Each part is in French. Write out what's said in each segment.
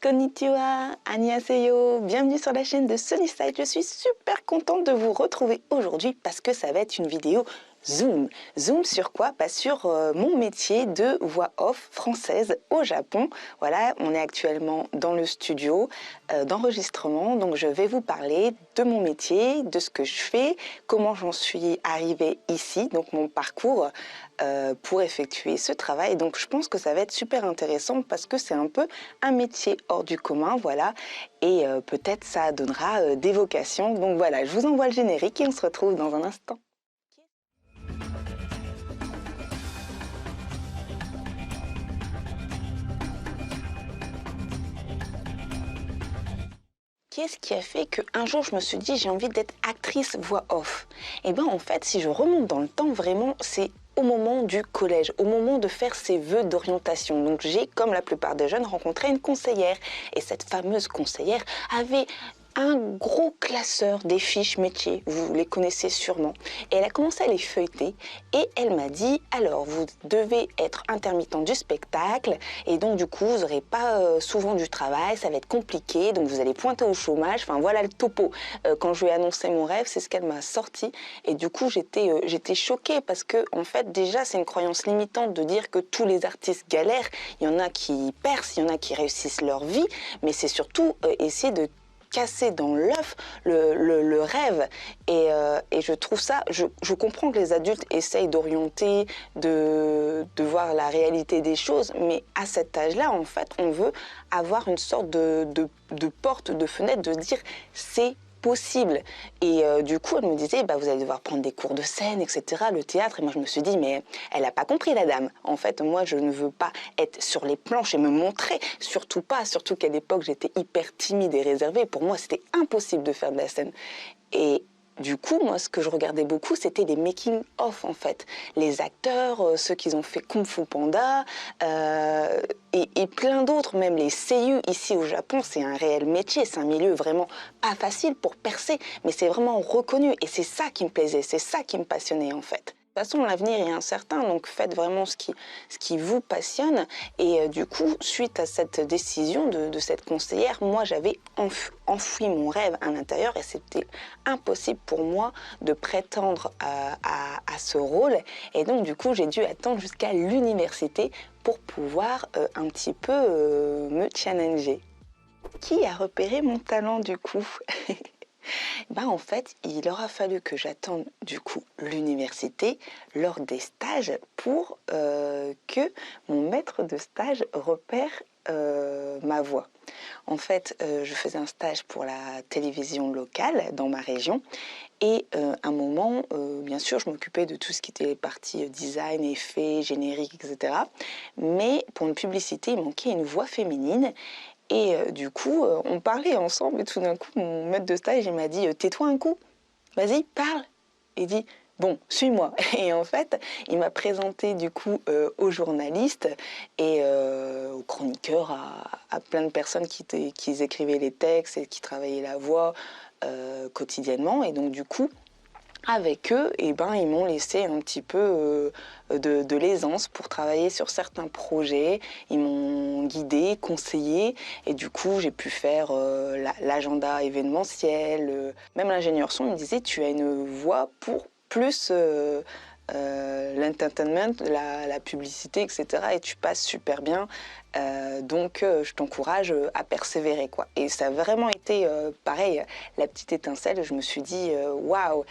Konnichiwa, annyeonghaseyo, bienvenue sur la chaîne de Sunnyside. Je suis super contente de vous retrouver aujourd'hui parce que ça va être une vidéo Zoom. Zoom sur quoi? Sur mon métier de voix off française au Japon. Voilà, on est actuellement dans le studio d'enregistrement, donc je vais vous parler de mon métier, de ce que je fais, comment j'en suis arrivée ici, donc mon parcours pour effectuer ce travail. Donc je pense que ça va être super intéressant parce que c'est un peu un métier hors du commun, voilà, et peut-être ça donnera des vocations. Donc voilà, je vous envoie le générique et on se retrouve dans un instant. Qu'est-ce qui a fait qu'un jour je me suis dit j'ai envie d'être actrice voix off? Et bien en fait, si je remonte dans le temps, vraiment, c'est au moment du collège, au moment de faire ses vœux d'orientation. Donc j'ai, comme la plupart des jeunes, rencontré une conseillère. Et cette fameuse conseillère avait un gros classeur des fiches métiers, vous les connaissez sûrement. Et elle a commencé à les feuilleter et elle m'a dit, alors vous devez être intermittent du spectacle et donc du coup vous n'aurez pas souvent du travail, ça va être compliqué, donc vous allez pointer au chômage, enfin voilà le topo. Quand je lui ai annoncé mon rêve, c'est ce qu'elle m'a sorti et du coup j'étais choquée parce que en fait déjà c'est une croyance limitante de dire que tous les artistes galèrent, il y en a qui percent, il y en a qui réussissent leur vie, mais c'est surtout essayer de casser dans l'œuf le rêve et je trouve ça, je comprends que les adultes essayent d'orienter, de voir la réalité des choses, mais à cet âge-là, en fait, on veut avoir une sorte de porte, de fenêtre, de dire c'est possible. Et du coup, elle me disait, bah, vous allez devoir prendre des cours de scène, etc., le théâtre. Et moi, je me suis dit, mais elle n'a pas compris, la dame. En fait, moi, je ne veux pas être sur les planches et me montrer, surtout pas, surtout qu'à l'époque, j'étais hyper timide et réservée. Pour moi, c'était impossible de faire de la scène. Et du coup, moi, ce que je regardais beaucoup, c'était les making-of, en fait. Les acteurs, ceux qui ont fait Kung Fu Panda, et plein d'autres, même les seiyuu ici au Japon, c'est un réel métier, c'est un milieu vraiment pas facile pour percer, mais c'est vraiment reconnu. Et c'est ça qui me plaisait, c'est ça qui me passionnait, en fait. De toute façon, l'avenir est incertain, donc faites vraiment ce qui vous passionne. Et du coup, suite à cette décision de cette conseillère, moi, j'avais enfoui mon rêve à l'intérieur et c'était impossible pour moi de prétendre à ce rôle. Et donc, du coup, j'ai dû attendre jusqu'à l'université pour pouvoir un petit peu me challenger. Qui a repéré mon talent, du coup? En fait, il aura fallu que j'attende du coup l'université lors des stages pour que mon maître de stage repère ma voix. En fait, je faisais un stage pour la télévision locale dans ma région et à un moment, bien sûr, je m'occupais de tout ce qui était les parties design, effets, générique, etc. Mais pour une publicité, il manquait une voix féminine. Et du coup, on parlait ensemble et tout d'un coup, mon maître de stage, il m'a dit tais-toi un coup, vas-y, parle. Il dit bon, suis-moi. Et en fait, il m'a présenté du coup aux journalistes et aux chroniqueurs, à plein de personnes qui écrivaient les textes et qui travaillaient la voix quotidiennement. Et donc du coup, avec eux, ils m'ont laissé un petit peu de l'aisance pour travailler sur certains projets. Ils m'ont guidé, conseillé, et du coup, j'ai pu faire l'agenda événementiel. Même l'ingénieur son me disait, tu as une voix pour plus l'entertainment, la publicité, etc. Et tu passes super bien. Donc, je t'encourage à persévérer, quoi. Et ça a vraiment été pareil, la petite étincelle. Je me suis dit, waouh,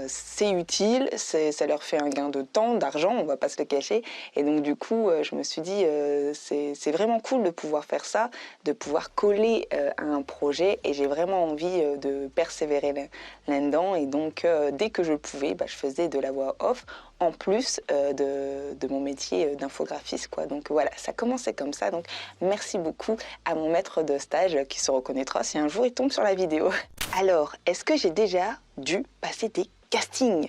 c'est utile, ça leur fait un gain de temps, d'argent, on va pas se le cacher. Et donc, du coup, je me suis dit, c'est vraiment cool de pouvoir faire ça, de pouvoir coller à un projet. Et j'ai vraiment envie de persévérer là-dedans. Et donc, dès que je pouvais, je faisais de la voix off en plus de mon métier d'infographiste, quoi. Donc voilà, ça commençait comme ça. Donc merci beaucoup à mon maître de stage qui se reconnaîtra si un jour il tombe sur la vidéo. Alors, est-ce que j'ai déjà dû passer des castings?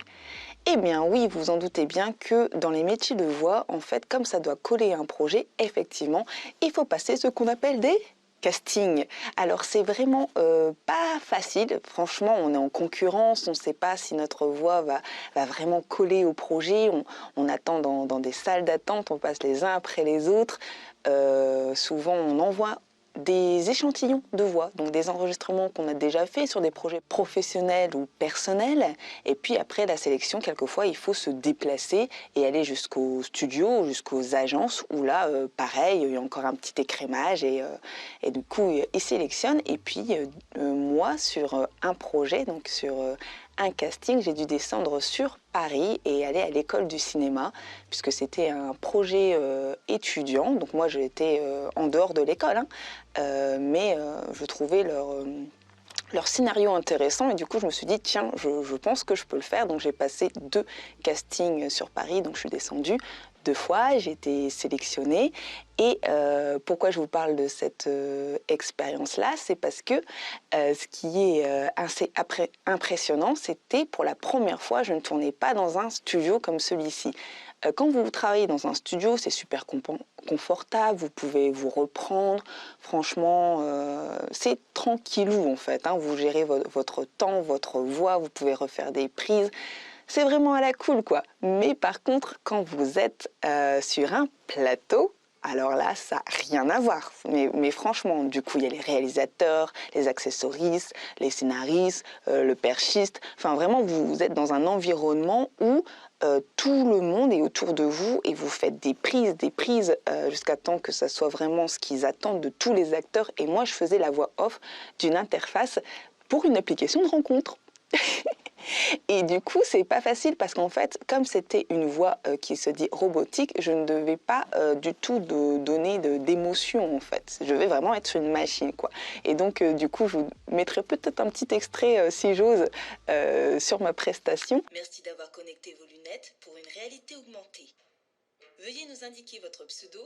Eh bien oui, vous en doutez bien que dans les métiers de voix, en fait, comme ça doit coller à un projet, effectivement, il faut passer ce qu'on appelle des casting. Alors c'est vraiment pas facile, franchement on est en concurrence, on ne sait pas si notre voix va vraiment coller au projet, on attend dans des salles d'attente, on passe les uns après les autres, souvent on envoie des échantillons de voix, donc des enregistrements qu'on a déjà fait sur des projets professionnels ou personnels. Et puis après la sélection, quelquefois, il faut se déplacer et aller jusqu'au studio, jusqu'aux agences, où là, pareil, il y a encore un petit écrémage et du coup, ils sélectionnent. Et puis, moi, sur un projet, donc sur un casting, j'ai dû descendre sur Paris et aller à l'école du cinéma, puisque c'était un projet étudiant. Donc moi, j'étais en dehors de l'école, hein, mais je trouvais leur scénario intéressant et du coup je me suis dit tiens je pense que je peux le faire, donc j'ai passé 2 castings sur Paris, donc je suis descendue 2 fois, j'ai été sélectionnée et pourquoi je vous parle de cette expérience-là, c'est parce que ce qui est assez impressionnant, c'était pour la première fois, je ne tournais pas dans un studio comme celui-ci. Quand vous travaillez dans un studio, c'est super confortable, vous pouvez vous reprendre, franchement, c'est tranquillou en fait, hein. Vous gérez votre temps, votre voix, vous pouvez refaire des prises, c'est vraiment à la cool quoi. Mais par contre, quand vous êtes sur un plateau, alors là, ça n'a rien à voir. Mais franchement, du coup, il y a les réalisateurs, les accessoristes, les scénaristes, le perchiste. Enfin, vraiment, vous êtes dans un environnement où tout le monde est autour de vous et vous faites des prises, jusqu'à temps que ça soit vraiment ce qu'ils attendent de tous les acteurs. Et moi, je faisais la voix off d'une interface pour une application de rencontre. Et du coup, c'est pas facile parce qu'en fait, comme c'était une voix qui se dit robotique, je ne devais pas du tout donner d'émotion en fait. Je vais vraiment être une machine quoi. Et donc, du coup, je vous mettrai peut-être un petit extrait, si j'ose, sur ma prestation. Merci d'avoir connecté vos lunettes pour une réalité augmentée. Veuillez nous indiquer votre pseudo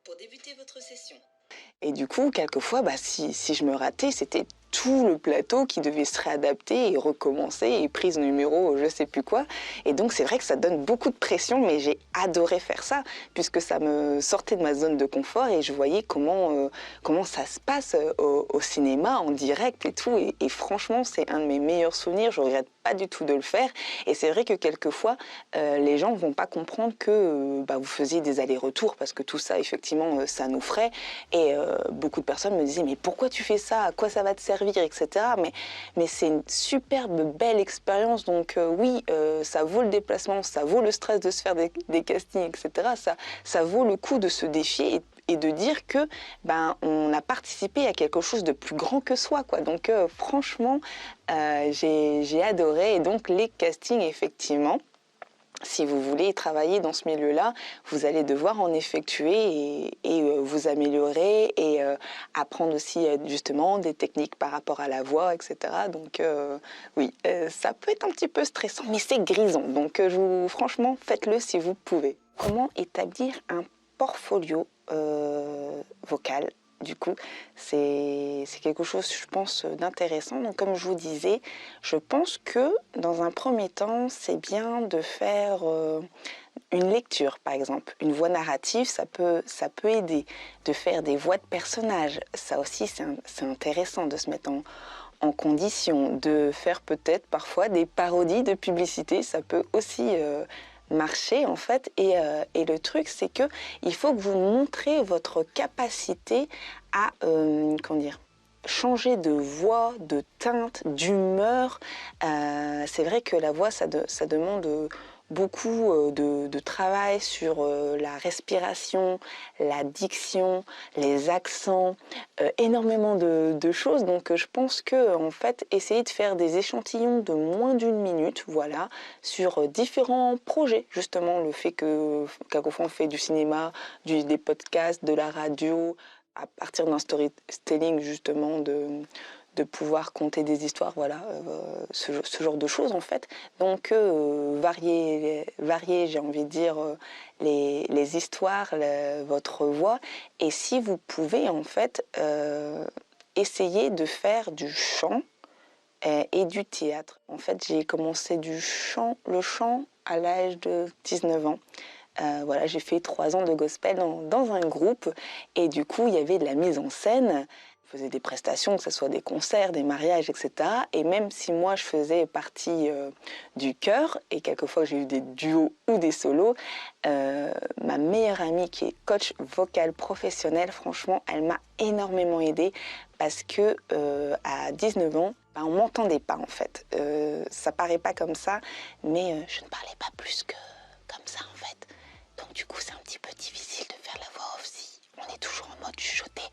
pour débuter votre session. Et du coup, quelquefois, si je me ratais, c'était tout le plateau qui devait se réadapter et recommencer, et prise numéro je sais plus quoi. Et donc c'est vrai que ça donne beaucoup de pression, mais j'ai adoré faire ça, puisque ça me sortait de ma zone de confort et je voyais comment ça se passe au cinéma, en direct et tout. Et franchement, c'est un de mes meilleurs souvenirs, je regrette pas du tout de le faire. Et c'est vrai que quelquefois, les gens vont pas comprendre que vous faisiez des allers-retours, parce que tout ça, effectivement, ça nous ferait. Et beaucoup de personnes me disaient, mais pourquoi tu fais ça? À quoi ça va te servir, etc. Mais c'est une superbe, belle expérience. Donc oui, ça vaut le déplacement, ça vaut le stress de se faire des castings, etc. Ça vaut le coup de se défier et de dire que on a participé à quelque chose de plus grand que soi, quoi. Donc franchement, j'ai adoré. Et donc les castings, effectivement, si vous voulez travailler dans ce milieu-là, vous allez devoir en effectuer et vous améliorer et apprendre aussi justement des techniques par rapport à la voix, etc. Donc oui, ça peut être un petit peu stressant, mais c'est grisant. Donc franchement, faites-le si vous pouvez. Comment établir un portfolio vocal? Du coup, c'est quelque chose, je pense, d'intéressant. Donc, comme je vous disais, je pense que dans un premier temps, c'est bien de faire une lecture, par exemple. Une voix narrative, ça peut aider. De faire des voix de personnages, ça aussi, c'est intéressant de se mettre en condition. De faire peut-être parfois des parodies de publicité, ça peut aussi marcher en fait. Et le truc, c'est que il faut que vous montrez votre capacité à comment dire, changer de voix, de teinte, d'humeur. C'est vrai que la voix, ça demande beaucoup de travail sur la respiration, la diction, les accents, énormément de choses. Donc je pense que en fait, essayer de faire des échantillons de moins d'une minute, voilà, sur différents projets. Justement, le fait que quelquefois on fait du cinéma, des podcasts, de la radio, à partir d'un storytelling justement de pouvoir conter des histoires, voilà, ce genre de choses en fait. Donc varier, j'ai envie de dire, les histoires, votre voix. Et si vous pouvez en fait essayer de faire du chant et du théâtre. En fait, j'ai commencé le chant à l'âge de 19 ans. Voilà, j'ai fait 3 ans de gospel dans un groupe et du coup, il y avait de la mise en scène. faisais des prestations, que ce soit des concerts, des mariages, etc. Et même si moi, je faisais partie du chœur, et quelquefois j'ai eu des duos ou des solos, ma meilleure amie qui est coach vocal professionnel, franchement, elle m'a énormément aidée parce que à 19 ans, ben, on m'entendait pas en fait. Ça paraît pas comme ça, mais je ne parlais pas plus que comme ça en fait. Donc du coup, c'est un petit peu difficile de faire la voix off si on est toujours en mode chuchoté.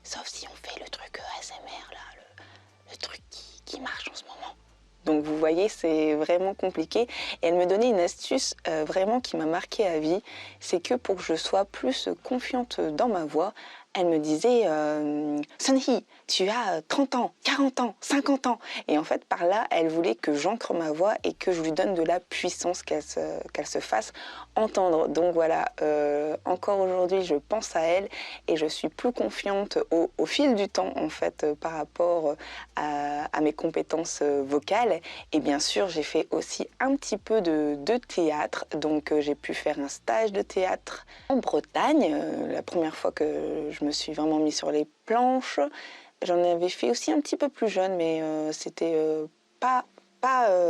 Sauf si on fait le truc ASMR, là, le truc qui marche en ce moment. Donc vous voyez, c'est vraiment compliqué. Et elle me donnait une astuce vraiment qui m'a marquée à vie. C'est que pour que je sois plus confiante dans ma voix, elle me disait Sunhee, tu as 30 ans, 40 ans, 50 ans. Et en fait, par là, elle voulait que j'ancre ma voix et que je lui donne de la puissance, qu'elle se fasse entendre. Donc voilà, encore aujourd'hui, je pense à elle et je suis plus confiante au fil du temps, en fait, par rapport à mes compétences vocales. Et bien sûr, j'ai fait aussi un petit peu de théâtre. Donc j'ai pu faire un stage de théâtre en Bretagne, la première fois que je me suis vraiment mis sur les planches. J'en avais fait aussi un petit peu plus jeune, mais c'était pas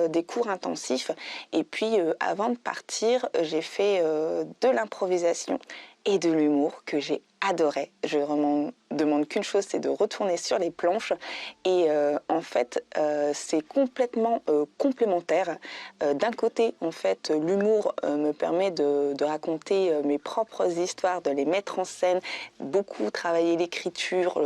des cours intensifs. Et puis, avant de partir, j'ai fait de l'improvisation et de l'humour que j'ai adoré. Je ne demande qu'une chose, c'est de retourner sur les planches. Et en fait, c'est complètement complémentaire. D'un côté, en fait, l'humour me permet de raconter mes propres histoires, de les mettre en scène, beaucoup travailler l'écriture,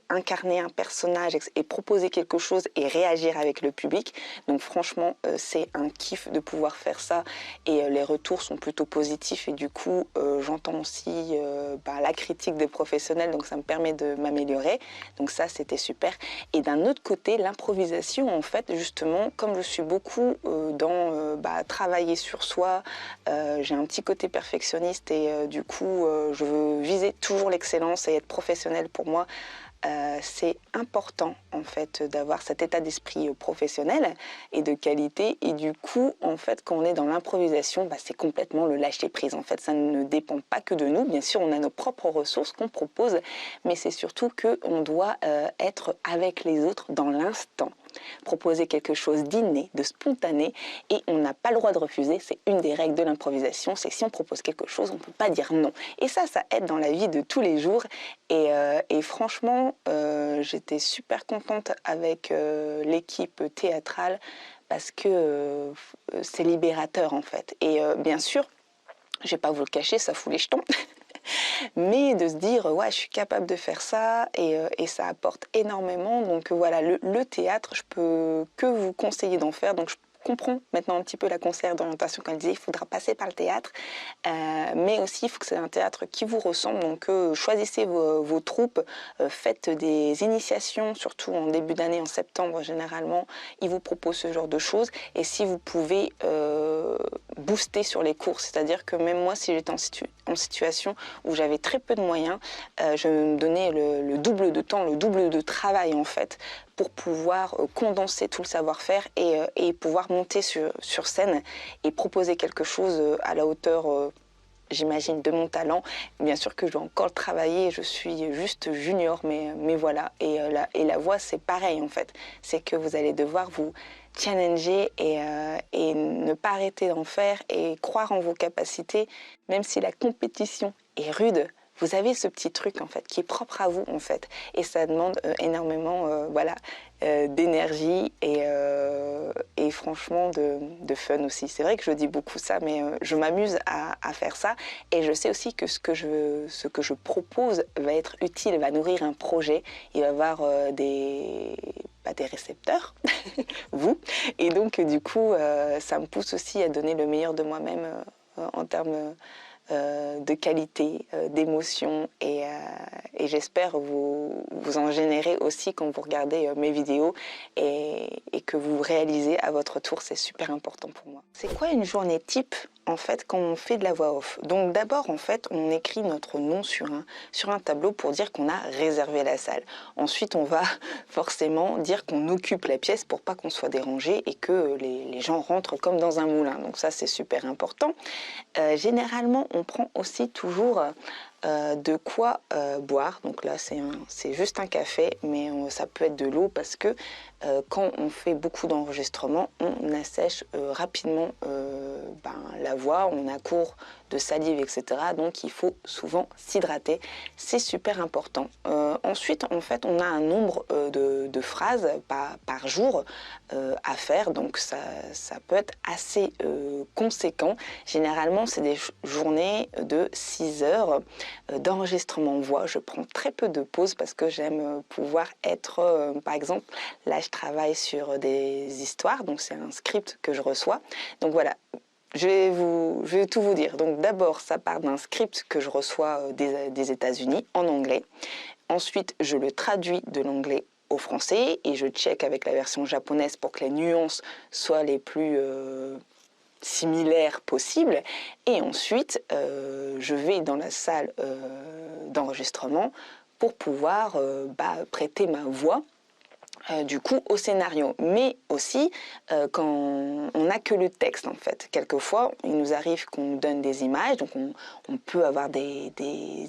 incarner un personnage et proposer quelque chose et réagir avec le public. Donc franchement, c'est un kiff de pouvoir faire ça et les retours sont plutôt positifs et du coup, j'entends aussi la critique des professionnels, donc ça me permet de m'améliorer. Donc ça, c'était super. Et d'un autre côté, l'improvisation, en fait, justement, comme je suis beaucoup dans travailler sur soi, j'ai un petit côté perfectionniste et du coup, je veux viser toujours l'excellence et être professionnelle pour moi. C'est important en fait d'avoir cet état d'esprit professionnel et de qualité et du coup en fait quand on est dans l'improvisation c'est complètement le lâcher prise en fait ça ne dépend pas que de nous, bien sûr on a nos propres ressources qu'on propose mais c'est surtout qu'on doit être avec les autres dans l'instant, proposer quelque chose d'inné, de spontané et on n'a pas le droit de refuser, c'est une des règles de l'improvisation, c'est que si on propose quelque chose on ne peut pas dire non et ça aide dans la vie de tous les jours et franchement j'étais super contente avec l'équipe théâtrale parce que c'est libérateur en fait et bien sûr je vais pas vous le cacher ça fout les jetons mais de se dire ouais je suis capable de faire ça et ça apporte énormément donc voilà le théâtre je peux que vous conseiller d'en faire donc je comprends maintenant un petit peu la conseillère d'orientation quand elle disait il faudra passer par le théâtre mais aussi il faut que c'est un théâtre qui vous ressemble donc choisissez vos troupes faites des initiations surtout en début d'année en septembre généralement ils vous proposent ce genre de choses et si vous pouvez booster sur les cours c'est-à-dire que même moi si j'étais en situation où j'avais très peu de moyens je me donnais le double de temps le double de travail en fait pour pouvoir condenser tout le savoir-faire et pouvoir monter sur scène et proposer quelque chose à la hauteur, j'imagine, de mon talent. Bien sûr que je dois encore le travailler, je suis juste junior, mais voilà. Et la voix, c'est pareil en fait. C'est que vous allez devoir vous challenger et ne pas arrêter d'en faire et croire en vos capacités, même si la compétition est rude. Vous avez ce petit truc en fait qui est propre à vous en fait et ça demande énormément d'énergie et franchement de fun aussi. C'est vrai que je dis beaucoup ça mais je m'amuse à faire ça et je sais aussi que ce que je propose va être utile, va nourrir un projet, il va y avoir des récepteurs, vous et donc du coup ça me pousse aussi à donner le meilleur de moi-même en termes de qualité, d'émotion et j'espère vous en générer aussi quand vous regardez mes vidéos et que vous réalisez à votre tour, c'est super important pour moi. C'est quoi une journée type en fait quand on fait de la voix off? Donc d'abord en fait on écrit notre nom sur un tableau pour dire qu'on a réservé la salle. Ensuite on va forcément dire qu'on occupe la pièce pour pas qu'on soit dérangé et que les gens rentrent comme dans un moulin. Donc ça c'est super important. Généralement on prend aussi toujours de quoi boire. Donc là, c'est juste un café, mais ça peut être de l'eau parce que quand on fait beaucoup d'enregistrements, on assèche rapidement la voix, on a court de salive, etc. Donc il faut souvent s'hydrater. C'est super important. Ensuite, en fait, on a un nombre de phrases par jour à faire. Donc ça peut être assez conséquent. Généralement, c'est des journées de 6 heures d'enregistrement voix. Je prends très peu de pauses parce que j'aime pouvoir être, par exemple, là je travaille sur des histoires, donc c'est un script que je reçois. Donc voilà, je vais tout vous dire. Donc d'abord, ça part d'un script que je reçois des États-Unis en anglais. Ensuite, je le traduis de l'anglais au français et je check avec la version japonaise pour que les nuances soient les plus similaires possibles. Et ensuite, je vais dans la salle d'enregistrement pour pouvoir prêter ma voix du coup au scénario, mais aussi quand on n'a que le texte en fait. Quelquefois, il nous arrive qu'on nous donne des images, donc on peut avoir des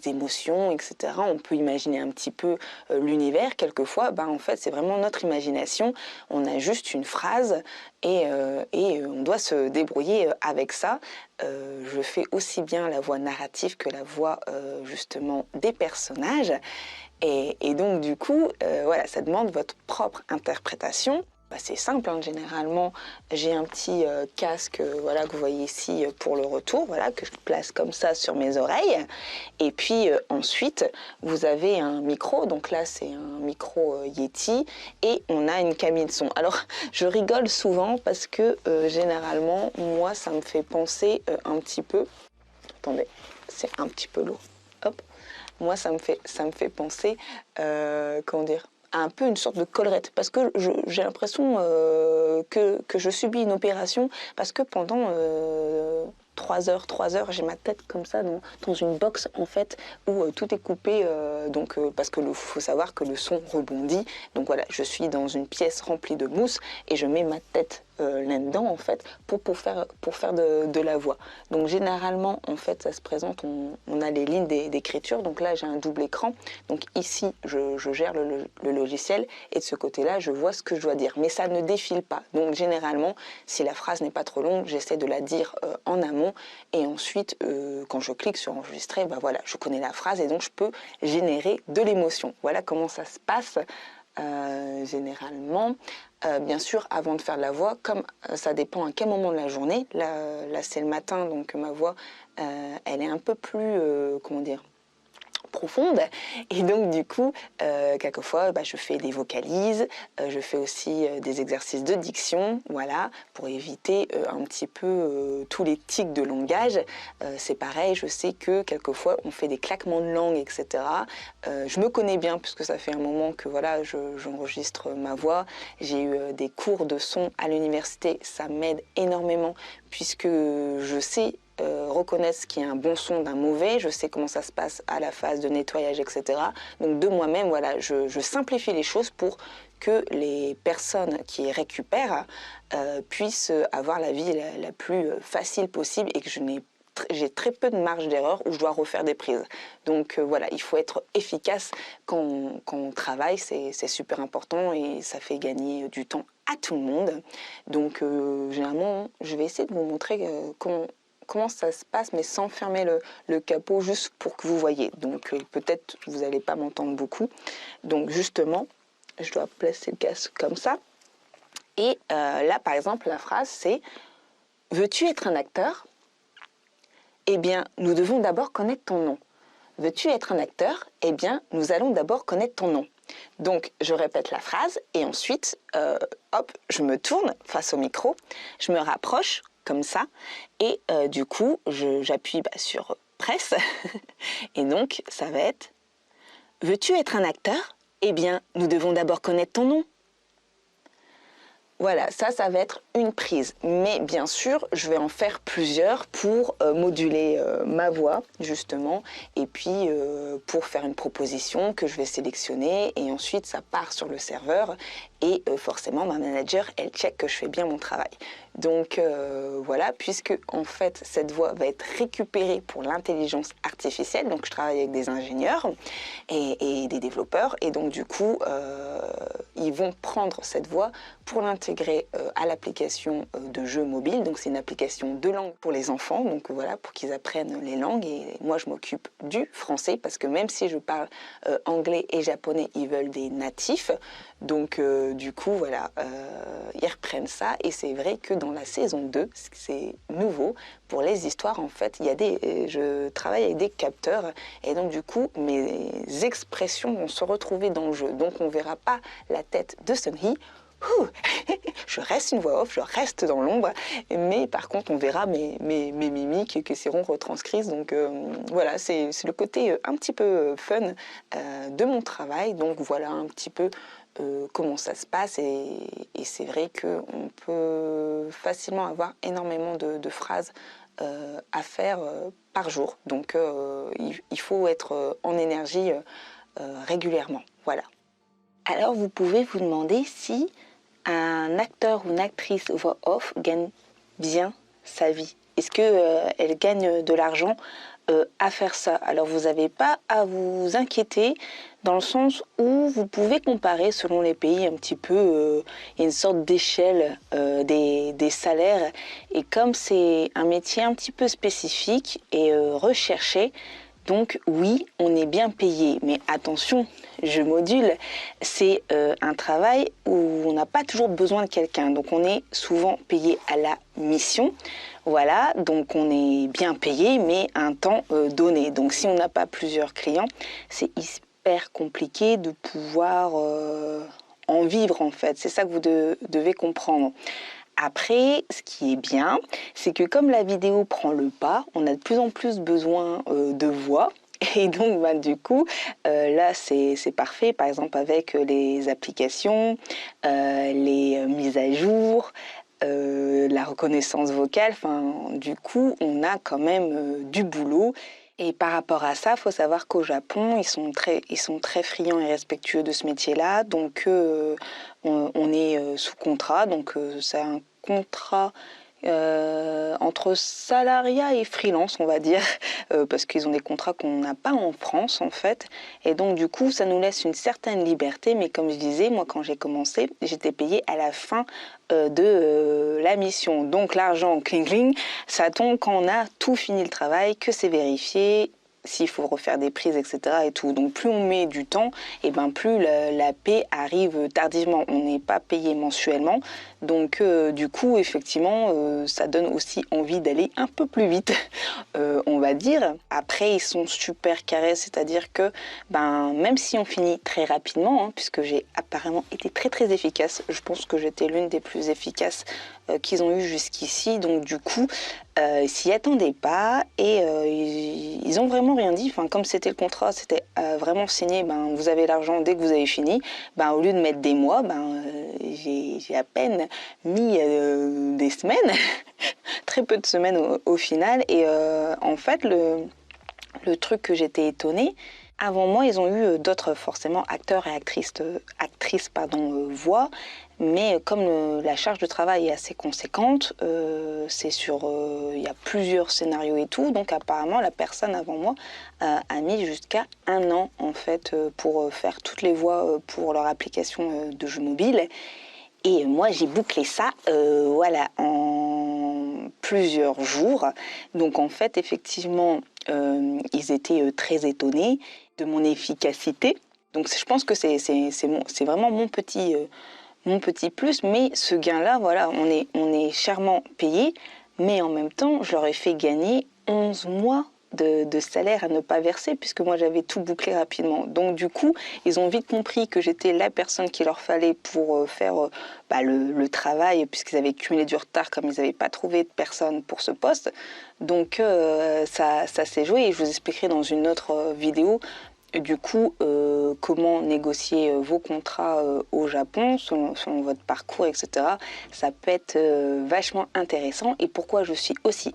émotions, etc. On peut imaginer un petit peu l'univers. Quelquefois, en fait, c'est vraiment notre imagination. On a juste une phrase et on doit se débrouiller avec ça. Je fais aussi bien la voix narrative que la voix justement des personnages. Et donc, du coup, voilà, ça demande votre propre interprétation. C'est simple, hein, généralement, j'ai un petit casque voilà, que vous voyez ici pour le retour, voilà, que je place comme ça sur mes oreilles. Et puis ensuite, vous avez un micro, donc là, c'est un micro Yeti, et on a une cabine son. Alors, je rigole souvent parce que généralement, moi, ça me fait penser un petit peu... Attendez, c'est un petit peu lourd. Hop. Moi, ça me fait penser, comment dire, à un peu une sorte de collerette, parce que j'ai l'impression que je subis une opération, parce que pendant 3 heures, j'ai ma tête comme ça dans une box en fait où tout est coupé, parce que faut savoir que le son rebondit. Donc voilà, je suis dans une pièce remplie de mousse et je mets ma tête là-dedans en fait pour faire de la voix. Donc généralement en fait ça se présente, on a les lignes d'écriture. Donc là j'ai un double écran. Donc ici je gère le logiciel et de ce côté-là je vois ce que je dois dire. Mais ça ne défile pas. Donc généralement si la phrase n'est pas trop longue, j'essaie de la dire en amont et ensuite quand je clique sur enregistrer, voilà, je connais la phrase et donc je peux générer de l'émotion. Voilà comment ça se passe. Généralement, bien sûr, avant de faire de la voix, comme ça dépend à quel moment de la journée, là c'est le matin, donc ma voix, elle est un peu plus, comment dire, profonde et donc du coup quelquefois je fais des vocalises, je fais aussi des exercices de diction, voilà, pour éviter un petit peu tous les tics de langage. C'est pareil, je sais que quelquefois on fait des claquements de langue, etc. Je me connais bien puisque ça fait un moment que voilà j'enregistre ma voix. J'ai eu des cours de son à l'université, ça m'aide énormément puisque je sais reconnaître ce qui est un bon son d'un mauvais, je sais comment ça se passe à la phase de nettoyage, etc. Donc de moi-même, voilà, je simplifie les choses pour que les personnes qui récupèrent puissent avoir la vie la plus facile possible et que j'ai très peu de marge d'erreur où je dois refaire des prises. Donc voilà, il faut être efficace quand on travaille, c'est super important et ça fait gagner du temps à tout le monde. Donc généralement, je vais essayer de vous montrer comment ça se passe, mais sans fermer le capot, juste pour que vous voyez. Donc peut-être vous n'allez pas m'entendre beaucoup. Donc justement, je dois placer le casque comme ça. Et là, par exemple, la phrase, c'est « Veux-tu être un acteur ? Eh bien, nous devons d'abord connaître ton nom. Veux-tu être un acteur ? Eh bien, nous allons d'abord connaître ton nom. » Donc, je répète la phrase et ensuite, hop, je me tourne face au micro, je me rapproche comme ça et du coup, j'appuie sur presse et donc, ça va être « Veux-tu être un acteur ? Eh bien, nous devons d'abord connaître ton nom. » Voilà, ça va être une prise. Mais bien sûr, je vais en faire plusieurs pour moduler ma voix, justement, et puis pour faire une proposition que je vais sélectionner, et ensuite ça part sur le serveur, et forcément ma manager, elle check que je fais bien mon travail. Donc voilà, puisque en fait cette voix va être récupérée pour l'intelligence artificielle, donc je travaille avec des ingénieurs et des développeurs, et donc du coup ils vont prendre cette voix pour l'intégrer à l'application de jeux mobiles. Donc c'est une application de langue pour les enfants, donc voilà, pour qu'ils apprennent les langues. Et moi je m'occupe du français, parce que même si je parle anglais et japonais, ils veulent des natifs. Donc du coup voilà, ils reprennent ça. Et c'est vrai que dans la saison 2, c'est nouveau, pour les histoires en fait, je travaille avec des capteurs, et donc du coup mes expressions vont se retrouver dans le jeu. Donc on ne verra pas la tête de Sunhee. Je reste une voix off, je reste dans l'ombre, mais par contre on verra mes mimiques qui seront retranscrites. Donc voilà, c'est le côté un petit peu fun de mon travail. Donc voilà un petit peu comment ça se passe, et c'est vrai qu'on peut facilement avoir énormément de phrases à faire par jour. Donc il faut être en énergie régulièrement. Voilà. Alors vous pouvez vous demander si un acteur ou une actrice voix off gagne bien sa vie. Est-ce qu'elle gagne de l'argent à faire ça? Alors vous n'avez pas à vous inquiéter, dans le sens où vous pouvez comparer selon les pays un petit peu, il y a une sorte d'échelle des salaires, et comme c'est un métier un petit peu spécifique et recherché, donc oui, on est bien payé, mais attention, je module, c'est un travail où on n'a pas toujours besoin de quelqu'un, donc on est souvent payé à la mission. Voilà, donc on est bien payé, mais un temps donné. Donc si on n'a pas plusieurs clients, c'est hyper compliqué de pouvoir en vivre en fait. C'est ça que vous devez comprendre. Après, ce qui est bien, c'est que comme la vidéo prend le pas, on a de plus en plus besoin de voix. Et donc, du coup, là, c'est parfait. Par exemple, avec les applications, les mises à jour, la reconnaissance vocale. Enfin, du coup, on a quand même du boulot. Et par rapport à ça, il faut savoir qu'au Japon, ils sont très friands et respectueux de ce métier-là. Donc, on est sous contrat. Donc, c'est un contrat entre salariat et freelance, on va dire, parce qu'ils ont des contrats qu'on n'a pas en France, en fait. Et donc, du coup, ça nous laisse une certaine liberté. Mais comme je disais, moi, quand j'ai commencé, j'étais payée à la fin de la mission. Donc, l'argent, cling, cling, ça tombe quand on a tout fini le travail, que c'est vérifié, s'il faut refaire des prises, etc. et tout. Donc plus on met du temps, et ben plus la paie arrive tardivement. On n'est pas payé mensuellement. Donc du coup, effectivement, ça donne aussi envie d'aller un peu plus vite, on va dire. Après, ils sont super carrés, c'est-à-dire que même si on finit très rapidement, hein, puisque j'ai apparemment été très très efficace, je pense que j'étais l'une des plus efficaces qu'ils ont eu jusqu'ici. Donc du coup, s'y attendaient pas, et ils ont vraiment rien dit. Enfin, comme c'était le contrat, c'était vraiment signé, vous avez l'argent dès que vous avez fini. Au lieu de mettre des mois, j'ai à peine mis des semaines, très peu de semaines au final. Et en fait, le truc que j'étais étonnée, avant moi, ils ont eu d'autres forcément acteurs et actrices voix, mais comme la charge de travail est assez conséquente, c'est il y a plusieurs scénarios et tout, donc apparemment la personne avant moi a mis jusqu'à 1 an en fait pour faire toutes les voix pour leur application de jeu mobile. Et moi, j'ai bouclé ça en plusieurs jours. Donc en fait, effectivement, ils étaient très étonnés de mon efficacité. Donc je pense que c'est vraiment mon petit plus. Mais ce gain-là, voilà, on est chèrement payé. Mais en même temps, je leur ai fait gagner 11 mois de salaire à ne pas verser, puisque moi j'avais tout bouclé rapidement. Donc du coup, ils ont vite compris que j'étais la personne qu'il leur fallait pour faire le travail, puisqu'ils avaient cumulé du retard comme ils n'avaient pas trouvé de personne pour ce poste. Donc ça s'est joué, et je vous expliquerai dans une autre vidéo Du coup, comment négocier vos contrats au Japon, selon votre parcours, etc. Ça peut être vachement intéressant. Et pourquoi je suis aussi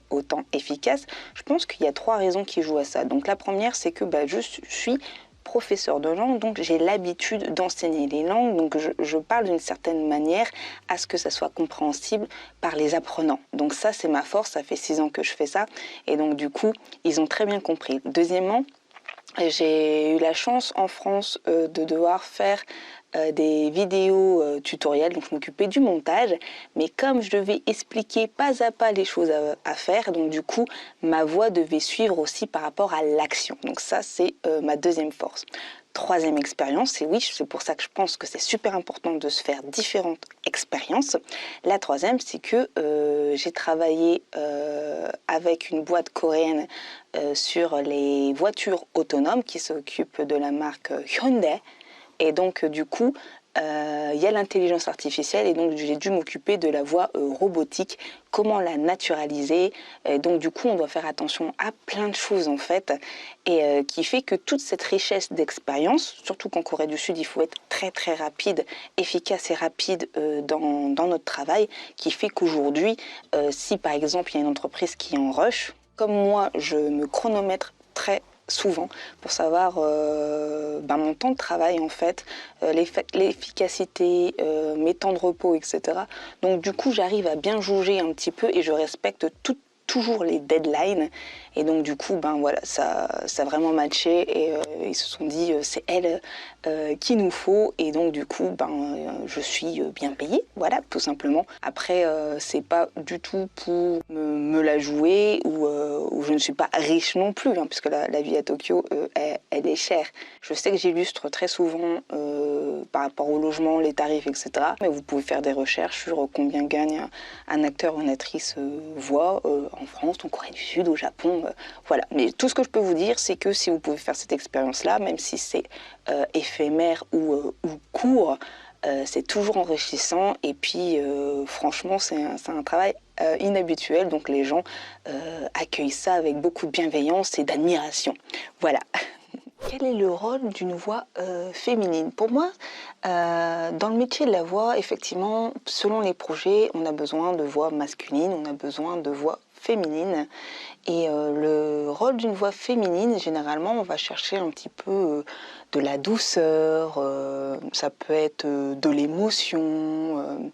autant efficace? Je pense qu'il y a 3 raisons qui jouent à ça. Donc la première, c'est que je suis professeur de langue, donc j'ai l'habitude d'enseigner les langues, donc je parle d'une certaine manière à ce que ça soit compréhensible par les apprenants. Donc ça, c'est ma force, ça fait 6 ans que je fais ça, et donc du coup, ils ont très bien compris. Deuxièmement, j'ai eu la chance en France de devoir faire des vidéos tutoriels, donc je m'occupais du montage, mais comme je devais expliquer pas à pas les choses à faire, donc du coup ma voix devait suivre aussi par rapport à l'action. Donc ça c'est ma deuxième force. Troisième expérience, et oui, c'est pour ça que je pense que c'est super important de se faire différentes expériences. La troisième, c'est que j'ai travaillé avec une boîte coréenne sur les voitures autonomes qui s'occupe de la marque Hyundai. Et donc, du coup, il y a l'intelligence artificielle et donc j'ai dû m'occuper de la voix robotique, comment la naturaliser. Et donc, du coup, on doit faire attention à plein de choses en fait, et qui fait que toute cette richesse d'expérience, surtout qu'en Corée du Sud, il faut être très très rapide, efficace et rapide dans notre travail, qui fait qu'aujourd'hui, si par exemple il y a une entreprise qui est en rush, comme moi, je me chronomètre très souvent pour savoir mon temps de travail en fait, l'efficacité, mes temps de repos, etc. Donc du coup j'arrive à bien jauger un petit peu et je respecte toujours les deadlines, et donc du coup voilà, ça a vraiment matché, et ils se sont dit c'est elle qu'il nous faut, et donc du coup je suis bien payée, voilà, tout simplement. Après c'est pas du tout pour me la jouer, ou je ne suis pas riche non plus, hein, puisque la vie à Tokyo elle est chère. Je sais que j'illustre très souvent par rapport au logement, les tarifs, etc. Mais vous pouvez faire des recherches sur combien gagne un acteur ou une actrice voix en France, en Corée du Sud, au Japon, voilà. Mais tout ce que je peux vous dire, c'est que si vous pouvez faire cette expérience-là, même si c'est éphémère ou court, c'est toujours enrichissant, et puis franchement c'est un travail inhabituel, donc les gens accueillent ça avec beaucoup de bienveillance et d'admiration. Voilà. Quel est le rôle d'une voix féminine? Pour moi, dans le métier de la voix, effectivement, selon les projets, on a besoin de voix masculines, on a besoin de voix féminines. Et le rôle d'une voix féminine, généralement, on va chercher un petit peu de la douceur, ça peut être de l'émotion,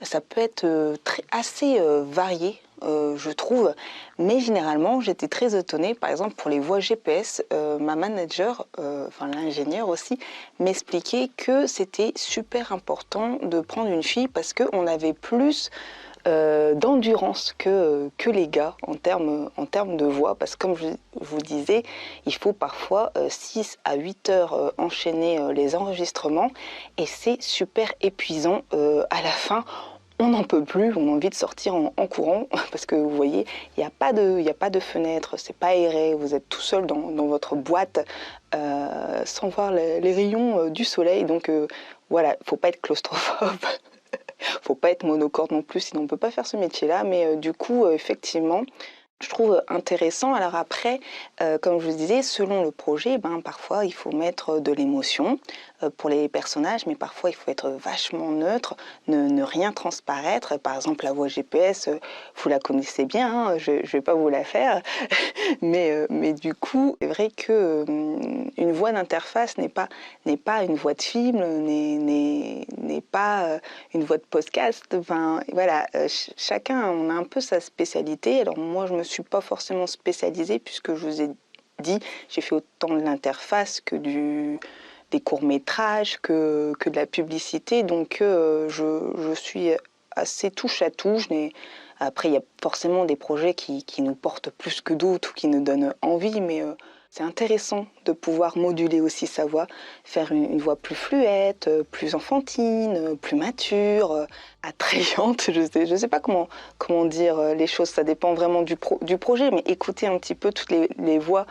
ça peut être assez varié. Je trouve, mais généralement j'étais très étonnée, par exemple pour les voix GPS, ma manager, l'ingénieur aussi, m'expliquait que c'était super important de prendre une fille parce qu'on avait plus d'endurance que les gars en termes de voix, parce que comme je vous disais, il faut parfois 6 à 8 heures enchaîner les enregistrements, et c'est super épuisant à la fin. On n'en peut plus, on a envie de sortir en courant, parce que vous voyez, il n'y a pas de fenêtre, c'est pas aéré, vous êtes tout seul dans votre boîte sans voir les rayons du soleil, donc voilà, il ne faut pas être claustrophobe. Faut pas être monocorde non plus, sinon on peut pas faire ce métier-là. Mais du coup, effectivement, je trouve intéressant. Alors après, comme je vous disais, selon le projet, parfois il faut mettre de l'émotion pour les personnages, mais parfois il faut être vachement neutre, ne rien transparaître. Par exemple, la voix GPS, vous la connaissez bien, hein, je vais pas vous la faire, mais du coup, c'est vrai que une voix d'interface n'est pas une voix de film, n'est pas une voix de podcast. Enfin, voilà, chacun on a un peu sa spécialité. Alors moi, je me suis pas forcément spécialisée, puisque je vous ai dit, j'ai fait autant de l'interface que des courts-métrages, que de la publicité. Donc je suis assez touche à tout. Après, il y a forcément des projets qui nous portent plus que d'autres, ou qui nous donnent envie, mais c'est intéressant de pouvoir moduler aussi sa voix, faire une voix plus fluette, plus enfantine, plus mature, attrayante. Je sais pas comment dire les choses, ça dépend vraiment du projet, mais écoutez un petit peu toutes les voix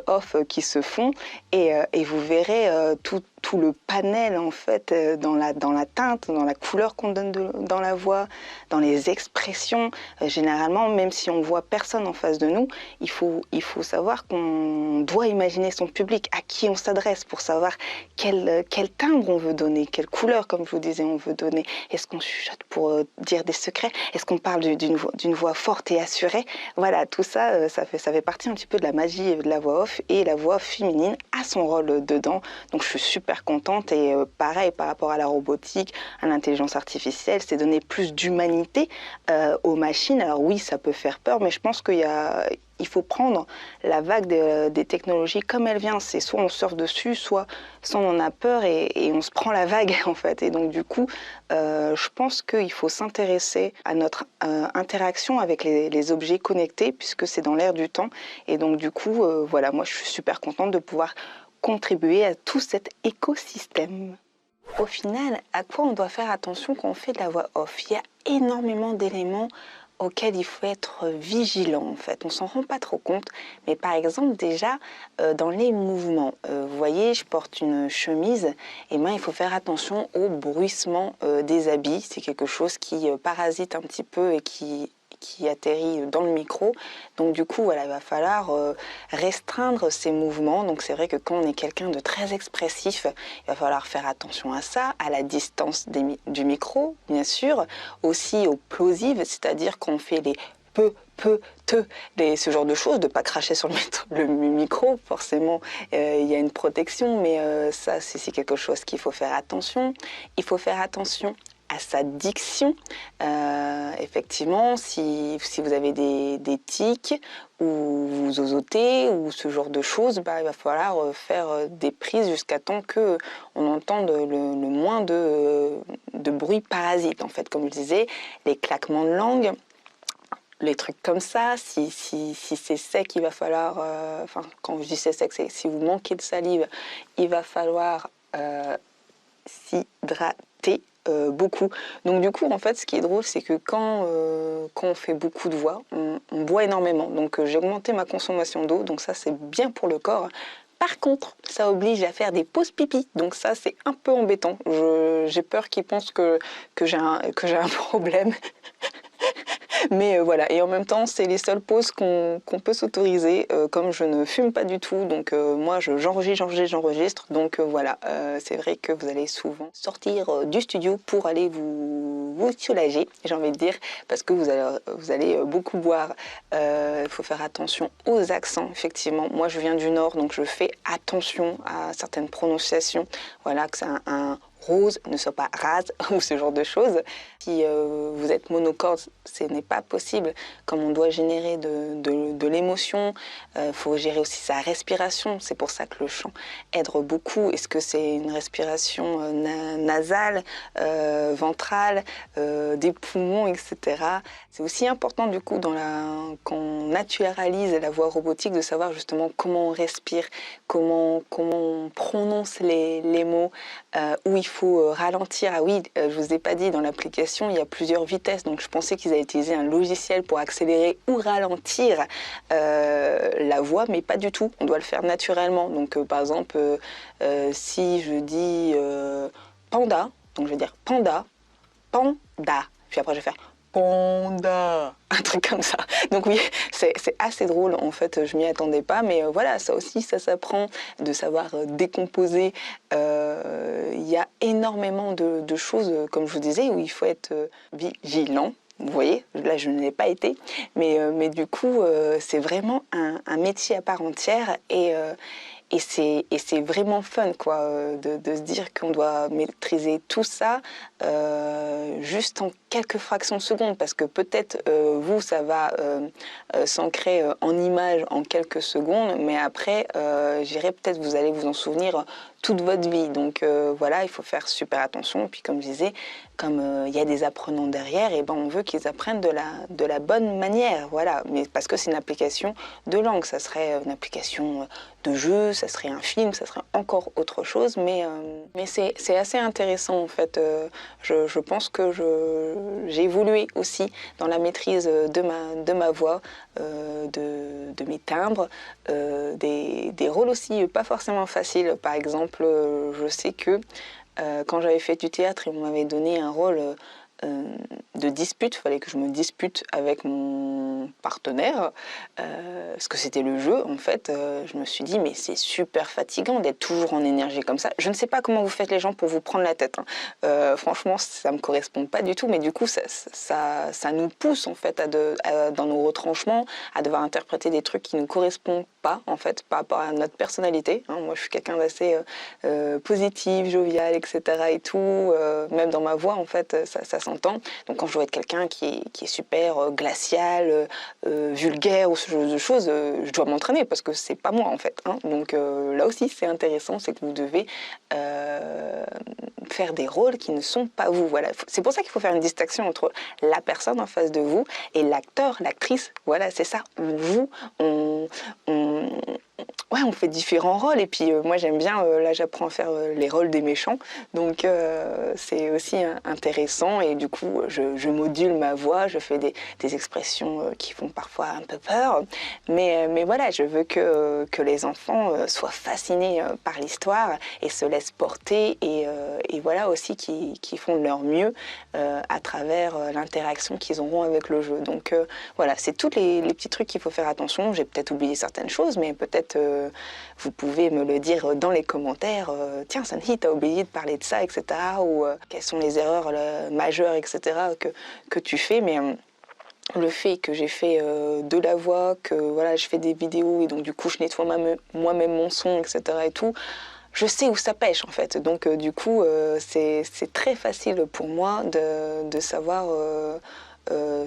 off qui se font, et vous verrez tout le panel en fait, dans la teinte, dans la couleur qu'on donne dans la voix, dans les expressions. Généralement, même si on voit personne en face de nous, il faut savoir qu'on doit imaginer son public, à qui on s'adresse pour savoir quel timbre on veut donner, quelle couleur, comme je vous disais, on veut donner. Est-ce qu'on chuchote pour dire des secrets? Est-ce qu'on parle d'une voix forte et assurée? Voilà, tout ça, ça fait partie un petit peu de la magie de la voix off, et la voix off féminine a son rôle dedans. Donc je suis super contente, et pareil par rapport à la robotique, à l'intelligence artificielle, c'est donner plus d'humanité aux machines. Alors oui, ça peut faire peur, mais je pense qu'il faut prendre la vague des technologies comme elle vient. C'est soit on surfe dessus, soit on en a peur et on se prend la vague en fait. Et donc du coup, je pense qu'il faut s'intéresser à notre interaction avec les objets connectés, puisque c'est dans l'air du temps. Et donc du coup, voilà, moi je suis super contente de pouvoir contribuer à tout cet écosystème. Au final, à quoi on doit faire attention quand on fait de la voix off? Il y a énormément d'éléments auxquels il faut être vigilant en fait. On s'en rend pas trop compte, mais par exemple déjà dans les mouvements, vous voyez, je porte une chemise, et ben il faut faire attention au bruissement des habits. C'est quelque chose qui parasite un petit peu et qui atterrit dans le micro. Donc du coup, voilà, il va falloir restreindre ces mouvements. Donc c'est vrai que quand on est quelqu'un de très expressif, il va falloir faire attention à ça, à la distance du micro, bien sûr, aussi aux plosives, c'est-à-dire qu'on fait les te, ce genre de choses, de ne pas cracher sur le micro, forcément, il y a une protection, mais ça, c'est quelque chose qu'il faut faire attention. Il faut faire attention à sa diction. Effectivement, si vous avez des tics ou vous zozotez ou ce genre de choses, il va falloir faire des prises jusqu'à temps qu'on entende le moins de bruit parasite. En fait, comme je disais, les claquements de langue, les trucs comme ça, si c'est sec, il va falloir... quand je dis c'est sec, c'est si vous manquez de salive, il va falloir s'hydrater beaucoup. Donc du coup, en fait, ce qui est drôle, c'est que quand on fait beaucoup de voix, on boit énormément. Donc j'ai augmenté ma consommation d'eau, donc ça c'est bien pour le corps. Par contre, ça oblige à faire des pauses pipi, donc ça c'est un peu embêtant. J'ai peur qu'ils pensent que j'ai un problème. Mais voilà, et en même temps, c'est les seules pauses qu'on peut s'autoriser, comme je ne fume pas du tout, donc moi j'enregistre, donc voilà, c'est vrai que vous allez souvent sortir du studio pour aller vous soulager, j'ai envie de dire, parce que vous allez beaucoup boire. Il faut faire attention aux accents, effectivement. Moi je viens du Nord, donc je fais attention à certaines prononciations, voilà, que c'est un rose ne soit pas rase ou ce genre de choses. Si vous êtes monocorde, ce n'est pas possible. Comme on doit générer de l'émotion, faut gérer aussi sa respiration. C'est pour ça que le chant aide beaucoup. Est-ce que c'est une respiration nasale, ventrale, des poumons, etc. C'est aussi important du coup quand on naturalise la voix robotique de savoir justement comment on respire, comment on prononce les mots, où il faut ralentir. Ah oui, je vous ai pas dit, dans l'application, il y a plusieurs vitesses. Donc je pensais qu'ils avaient utilisé un logiciel pour accélérer ou ralentir la voix, mais pas du tout. On doit le faire naturellement. Donc par exemple, si je dis panda, donc je vais dire panda, panda. Puis après je vais faire panda, un truc comme ça. Donc oui, c'est assez drôle en fait, je m'y attendais pas, mais voilà, ça aussi, ça s'apprend, de savoir décomposer. Il y a énormément de choses, comme je vous disais, où il faut être vigilant. Vous voyez, là je ne l'ai pas été, mais du coup, c'est vraiment un métier à part entière, et c'est vraiment fun quoi, de se dire qu'on doit maîtriser tout ça juste en quelques fractions de secondes, parce que peut-être vous, ça va s'ancrer en image en quelques secondes, mais après, j'irai peut-être vous allez vous en souvenir toute votre vie. Donc voilà, il faut faire super attention. Et puis comme je disais, comme il y a des apprenants derrière, et ben on veut qu'ils apprennent de la bonne manière. Voilà, mais parce que c'est une application de langue, ça serait une application de jeu, ça serait un film, ça serait encore autre chose. Mais c'est assez intéressant en fait. Je pense que j'ai évolué aussi dans la maîtrise de ma voix, de mes timbres, des rôles aussi pas forcément faciles. Par exemple, je sais que quand j'avais fait du théâtre, on m'avait donné un rôle de dispute, il fallait que je me dispute avec mon partenaire, parce que c'était le jeu en fait. Je me suis dit mais c'est super fatigant d'être toujours en énergie comme ça. Je ne sais pas comment vous faites les gens pour vous prendre la tête, hein. Franchement ça me correspond pas du tout, mais du coup ça nous pousse en fait dans nos retranchements, à devoir interpréter des trucs qui nous correspondent pas en fait par rapport à notre personnalité, hein. Moi je suis quelqu'un d'assez positif, jovial, etc. et tout, même dans ma voix en fait ça s'entend. Donc quand je dois être quelqu'un qui est super glacial, vulgaire ou ce genre de choses, je dois m'entraîner parce que c'est pas moi en fait, hein. Donc là aussi c'est intéressant, c'est que vous devez faire des rôles qui ne sont pas vous. Voilà, c'est pour ça qu'il faut faire une distinction entre la personne en face de vous et l'acteur, l'actrice. Voilà, c'est ça. Vous, on fait différents rôles. Et puis moi j'aime bien, là j'apprends à faire les rôles des méchants. Donc c'est aussi intéressant. Et du coup je module ma voix, je fais des expressions qui font parfois un peu peur. Mais voilà, je veux que les enfants soient fascinés par l'histoire et se laissent porter. Et voilà aussi qui font de leur mieux à travers l'interaction qu'ils auront avec le jeu. Donc voilà, c'est tous les petits trucs qu'il faut faire attention. J'ai peut-être oublié certaines choses, mais peut-être vous pouvez me le dire dans les commentaires. Tiens, Sunny, t'as oublié de parler de ça, etc. Ou quelles sont les erreurs majeures, etc. que tu fais. Mais le fait que j'ai fait de la voix, que voilà, je fais des vidéos et donc du coup je nettoie moi-même mon son, etc. et tout, je sais où ça pêche en fait. Donc du coup c'est très facile pour moi de savoir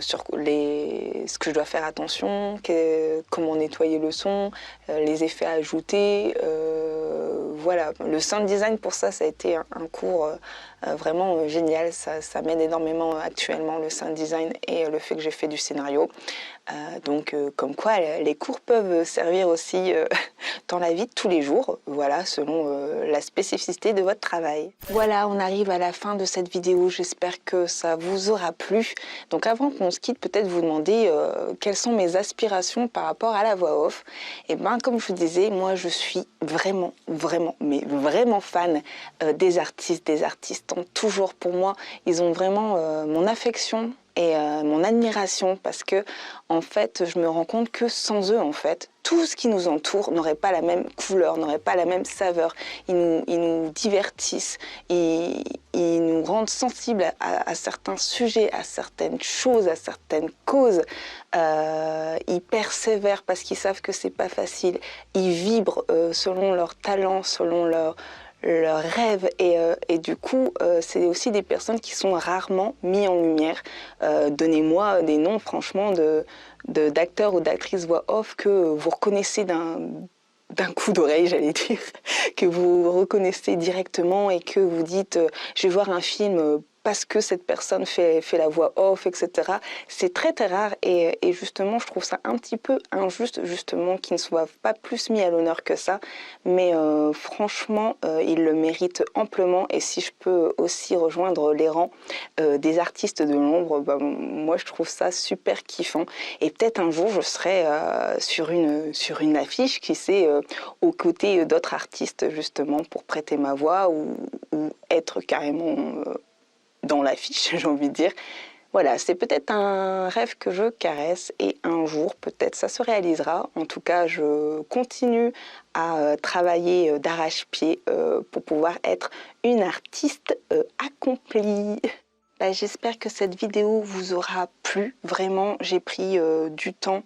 sur ce que je dois faire attention, comment nettoyer le son, les effets à ajouter. Voilà, le sound design pour ça a été un cours vraiment génial. Ça m'aide énormément actuellement, le sound design et le fait que j'ai fait du scénario. Donc comme quoi les cours peuvent servir aussi dans la vie de tous les jours, voilà, selon la spécificité de votre travail. Voilà, on arrive à la fin de cette vidéo, j'espère que ça vous aura plu. Donc avant qu'on se quitte, peut-être vous demander quelles sont mes aspirations par rapport à la voix off. Et bien comme je vous disais, moi je suis vraiment fan des artistes ont toujours pour moi, ils ont vraiment mon affection et mon admiration, parce que en fait je me rends compte que sans eux en fait tout ce qui nous entoure n'aurait pas la même couleur, n'aurait pas la même saveur. Ils nous divertissent, ils nous rendent sensibles à certains sujets, à certaines choses, à certaines causes. Ils persévèrent parce qu'ils savent que c'est pas facile. Ils vibrent selon leur talent, selon leurs rêves, et du coup c'est aussi des personnes qui sont rarement mises en lumière. Donnez-moi des noms franchement d'acteurs ou d'actrices voix off que vous reconnaissez d'un coup d'oreille, j'allais dire, que vous reconnaissez directement et que vous dites je vais voir un film parce que cette personne fait la voix off, etc. C'est très très rare, et justement je trouve ça un petit peu injuste justement qu'ils ne soient pas plus mis à l'honneur que ça, mais franchement ils le méritent amplement. Et si je peux aussi rejoindre les rangs des artistes de l'ombre, moi je trouve ça super kiffant, et peut-être un jour je serai sur une affiche, qui sait, aux côtés d'autres artistes justement pour prêter ma voix ou être carrément dans l'affiche, j'ai envie de dire. Voilà, c'est peut-être un rêve que je caresse, et un jour, peut-être, ça se réalisera. En tout cas, je continue à travailler d'arrache-pied pour pouvoir être une artiste accomplie. J'espère que cette vidéo vous aura plu. Vraiment, j'ai pris du temps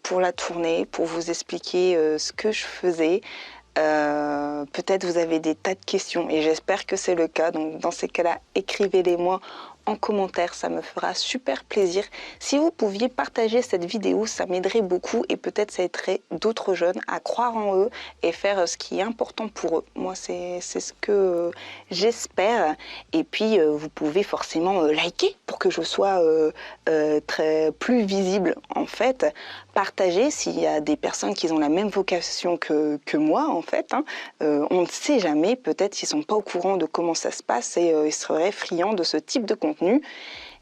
pour la tourner, pour vous expliquer ce que je faisais. Peut-être vous avez des tas de questions, et j'espère que c'est le cas. Donc dans ces cas-là, écrivez-les moi en commentaire, ça me fera super plaisir. Si vous pouviez partager cette vidéo, ça m'aiderait beaucoup, et peut-être ça aiderait d'autres jeunes à croire en eux et faire ce qui est important pour eux. Moi, c'est ce que j'espère. Et puis, vous pouvez forcément liker pour que je sois plus visible en fait. Partager s'il y a des personnes qui ont la même vocation que moi en fait, hein. On ne sait jamais, peut-être ils ne sont pas au courant de comment ça se passe, et ils seraient friands de ce type de contenu.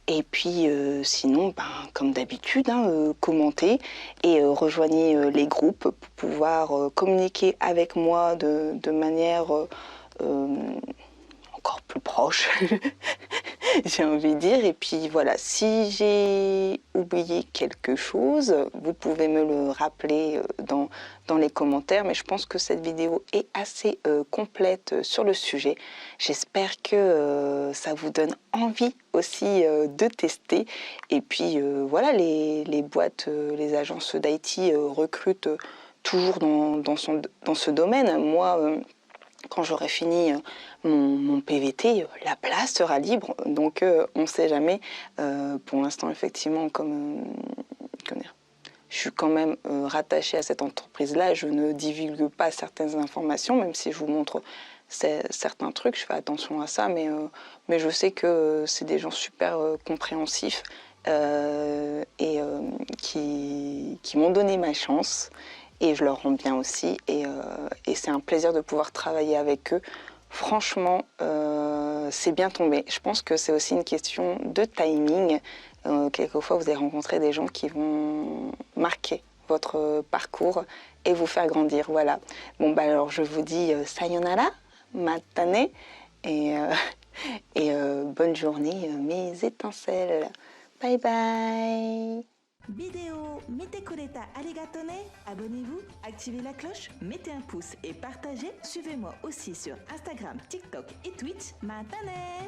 Et puis sinon, comme d'habitude, hein, commentez et rejoignez les groupes pour pouvoir communiquer avec moi de manière encore plus proche. j'ai envie de dire. Et puis voilà, si j'ai oublié quelque chose, vous pouvez me le rappeler dans les commentaires. Mais je pense que cette vidéo est assez complète sur le sujet. J'espère que ça vous donne envie aussi de tester. Et puis voilà, les boîtes, les agences d'IT recrutent toujours dans ce domaine. Moi, quand j'aurai fini mon PVT, la place sera libre. Donc, on ne sait jamais. Pour l'instant, effectivement, comment dire, je suis quand même rattachée à cette entreprise-là. Je ne divulgue pas certaines informations, même si je vous montre certains trucs. Je fais attention à ça, mais je sais que c'est des gens super compréhensifs et qui m'ont donné ma chance. Et je leur rends bien aussi. Et c'est un plaisir de pouvoir travailler avec eux. Franchement, c'est bien tombé. Je pense que c'est aussi une question de timing. Quelquefois, vous allez rencontrer des gens qui vont marquer votre parcours et vous faire grandir. Voilà. Bon, bah alors, je vous dis sayonara, matane, et, bonne journée, mes étincelles. Bye bye. Vidéo Mite Kureta arigato ne. Abonnez-vous, activez la cloche, mettez un pouce et partagez. Suivez-moi aussi sur Instagram, TikTok et Twitch. Matane!